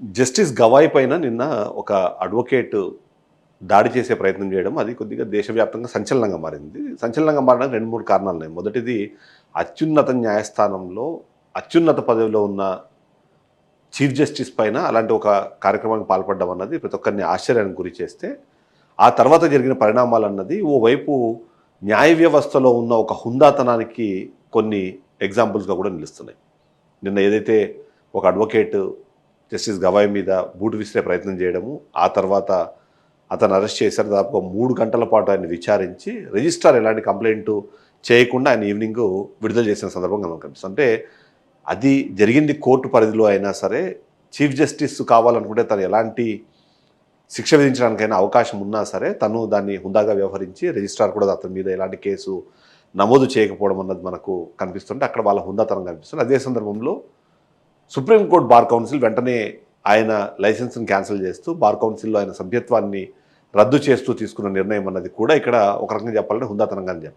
Justice Gavai పైన నిన్న ఒక అడ్వకేట్ దాడి చేసే ప్రయత్నం చేయడం అది కొద్దిగా దేశవ్యాప్తంగా సంచలనంగా మారింది. సంచలనంగా మారడానికి 2, 3 కారణాలున్నాయి. మొదటిది అత్యున్నత న్యాయస్థానంలో అత్యున్నత పదవిలో ఉన్న చీఫ్ జస్టిస్ పైన అలాంటి ఒక కార్యక్రమానికి పాల్పడడం అన్నది ప్రతి ఒక్కరిని ఆశ్చర్యానికి గురి చేస్తే, ఆ తర్వాత జరిగిన పరిణామాలన్నది ఓవైపు న్యాయ వ్యవస్థలో ఉన్న ఒక హుందాతనానికి కొన్ని ఎగ్జాంపుల్స్‌గా కూడా నిలుస్తున్నాయి. నిన్న ఏదైతే ఒక అడ్వకేట్ జస్టిస్ గవాయ్ మీద బూటు విసిరే ప్రయత్నం చేయడము, ఆ తర్వాత అతను అరెస్ట్ చేశారు. దాదాపుగా 3 గంటల పాటు ఆయన్ని విచారించి రిజిస్ట్రార్ ఎలాంటి కంప్లెయింటు చేయకుండా ఆయన ఈవినింగు విడుదల చేసిన సందర్భంగా మనకు కనిపిస్తుంది. అంటే అది జరిగింది కోర్టు పరిధిలో అయినా సరే, చీఫ్ జస్టిస్ కావాలనుకుంటే తను ఎలాంటి శిక్ష విధించడానికైనా అవకాశం ఉన్నా సరే, తను దాన్ని హుందాగా వ్యవహరించి రిజిస్ట్రార్ కూడా అతని మీద ఎలాంటి కేసు నమోదు చేయకపోవడం అన్నది మనకు కనిపిస్తుంటే, అక్కడ వాళ్ళ హుందాతనం కనిపిస్తుంది. అదే సందర్భంలో సుప్రీంకోర్టు బార్ కౌన్సిల్ వెంటనే ఆయన లైసెన్స్ని క్యాన్సిల్ చేస్తూ బార్ కౌన్సిల్లో ఆయన సభ్యత్వాన్ని రద్దు చేస్తూ తీసుకున్న నిర్ణయం అన్నది కూడా ఇక్కడ ఒక రకంగా చెప్పాలంటే హుందాతనంగా అని చెప్పాలి.